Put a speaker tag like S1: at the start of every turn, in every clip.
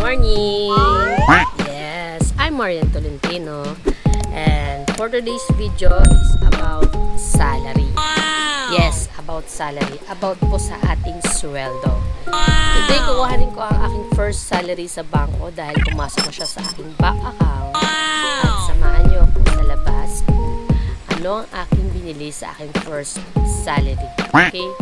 S1: morning! Yes, I'm Marian Tolentino, and for today's video is about salary. Yes, about salary. About po sa ating sweldo. Today, kukuhanin ko ang aking first salary sa bangko dahil pumasok ko siya sa aking bank account. At samahan niyo ako sa labas kung ano ang aking binili sa aking first salary. Okay?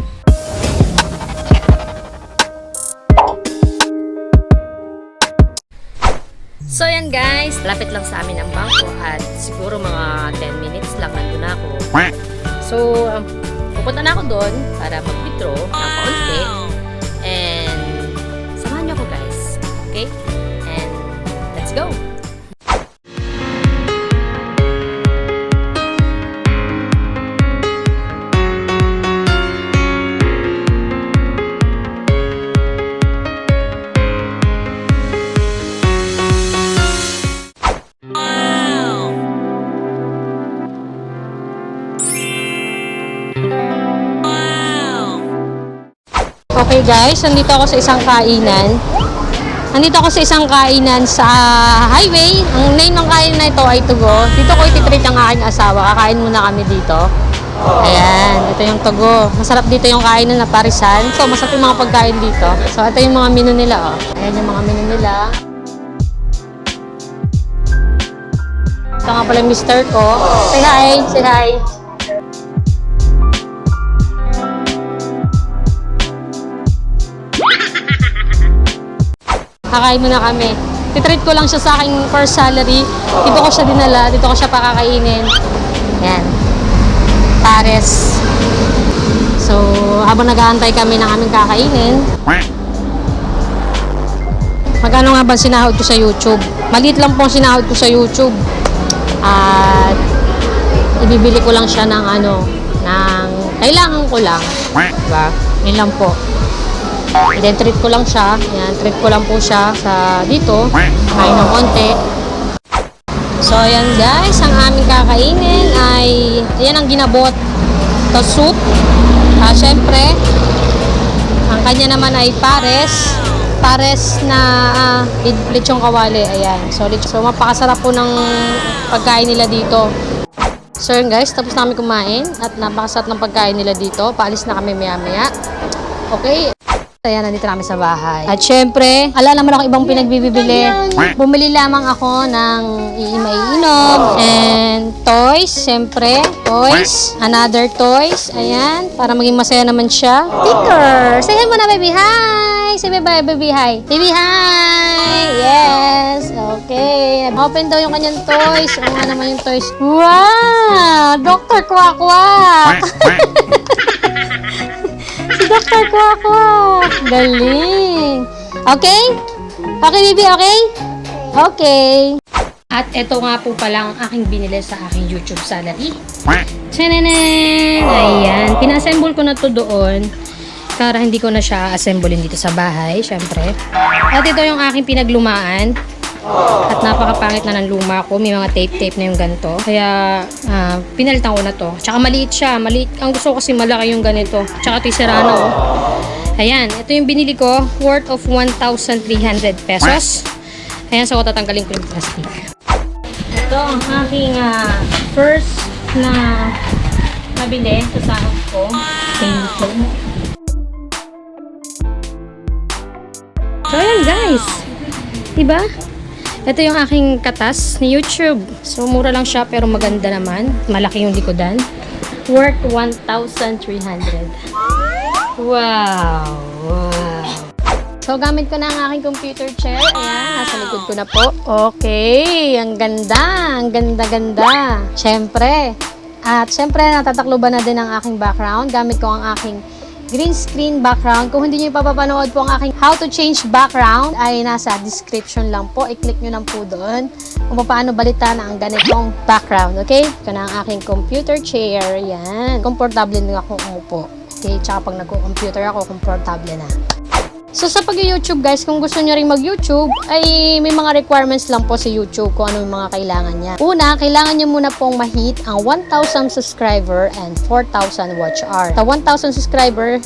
S1: So yan guys, lapit lang sa amin ang bangko at siguro mga 10 minutes lang nandun ako. So, pupunta na ako doon para mag-withdraw ng kaunti. And samahan niyo ako guys. Okay? And let's go! Okay guys, nandito ako sa isang kainan. Nandito ako sa isang kainan sa highway. Ang name ng kainan na ito ay Tugo. Dito ko ititreat ang aking asawa. Kakain muna kami dito. Ayan, ito yung Tugo. Masarap dito yung kainan na parisan. So, masarap yung mga pagkain dito. So, ito yung mga menu nila. Oh. Ayan yung mga menu nila. Ito nga pala yung mister ko. Say hi! Say hi! Kakain muna kami. Titreat ko lang siya sa aking first salary. Dito ko siya dinala. Dito ko siya pakakainin. Yan. Pares. So, habang nag-aantay kami ng aming kakainin. Magkano nga ba sinahod ko sa YouTube? Maliit lang pong sinahod ko sa YouTube. At ibibili ko lang siya ng ng kailangan ko lang. Diba? Yun lang po. And then treat ko lang siya. Ayan, treat ko lang po siya sa dito. Kain ng konti. So, ayan guys, ang aming kakainin ay ayan ang ginabot. Ito soup. Syempre, ang kanya naman ay pares. Pares na lechong kawali. Ayan. So, mapakasarap po ng pagkain nila dito. So, ayan guys, tapos namin kumain at napakasarap ng pagkain nila dito. Paalis na kami maya-maya. Okay. Ayan, nandito namin sa bahay. At syempre, ala naman ako ibang pinagbibili. Bumili lamang ako ng iinom and toys. Syempre, toys. Another toys. Ayan, para maging masaya naman siya. Sticker! Say hi muna, baby. Hi! Say bye, baby. Hi! Baby, hi! Yes! Okay. Open daw yung kanyang toys. Ano nga naman yung toys? Wow! Dr. Quack-Quack! Si Dr. Quack-Quack. Galing. Okay? Okay, baby? Okay? Okay. At ito nga po pala ang aking binili sa aking YouTube salary. Tananan! Ayan. Pina-assemble ko na to doon para hindi ko na siya assemblein dito sa bahay, syempre. At ito yung aking pinaglumaan. At napakapangit na ng luma ko. May mga tape-tape na yung ganito. Kaya, pinalitan ko na to. Tsaka maliit siya. Maliit. Ang gusto ko kasi malaki yung ganito. Tsaka ito yung Serrano. Ayan. Ito yung binili ko. Worth of 1,300 pesos. Ayan. So, tatanggalin ko yung plastic. Ito ang aking first na nabili sa sahod ko. Thank you. So, ayan guys. Diba? Ito yung aking katas ni YouTube. So, mura lang siya pero maganda naman. Malaki yung likodan. Worth 1,300. Wow! Wow! So, gamit ko na ang aking computer chair. Ayan, nasa likod ko na po. Okay, ang ganda. Ang ganda-ganda. Siyempre. At siyempre, natatakloban na din ang aking background. Gamit ko ang aking green screen background. Kung hindi nyo papapanood po ang aking how to change background ay nasa description lang po. I-click nyo lang po doon kung paano balitan ang ganitong background. Okay? Ito na ang aking computer chair. Yan. Komportable din ako umupo. Okay? Tsaka pag nag-computer ako, komportable na. So, sa pag-YouTube guys, kung gusto nyo rin mag-YouTube, ay may mga requirements lang po sa YouTube kung ano yung mga kailangan niya. Una, kailangan nyo muna pong ma-hit ang 1,000 subscriber and 4,000 watch hour. Sa 1,000 subscriber,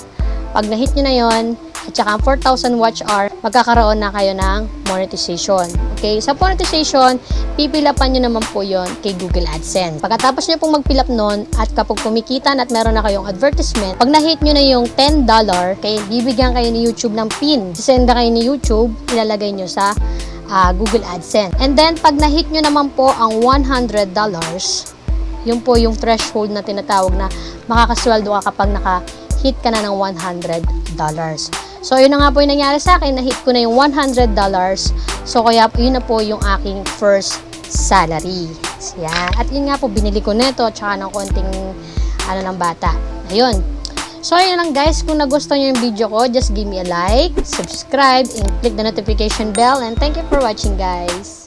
S1: pag na-hit nyo na yon, at saka ang 4,000 watch hour, magkakaroon na kayo ng monetization. Okay? Sa monetization, pipilapan nyo naman po yon kay Google AdSense. Pagkatapos nyo pong magpilap nun at kapag kumikita na at meron na kayong advertisement, pag na-hit nyo na yung $10, kay bibigyan kayo ni YouTube ng pin. Sisenda kayo ni YouTube, ilalagay nyo sa Google AdSense. And then, pag na-hit nyo naman po ang $100, yun po yung threshold na tinatawag na makakasweldo ka kapag naka-hit ka na ng $100. So, yun na nga po yung nangyari sa akin. Na-hit ko na yung $100. So, kaya yun na po yung aking first salary. So, yan. At yun nga po, binili ko neto tsaka ng konting ng bata. Ayun. So, yun lang guys. Kung nagustuhan nyo yung video ko, just give me a like, subscribe, and click the notification bell. And thank you for watching guys.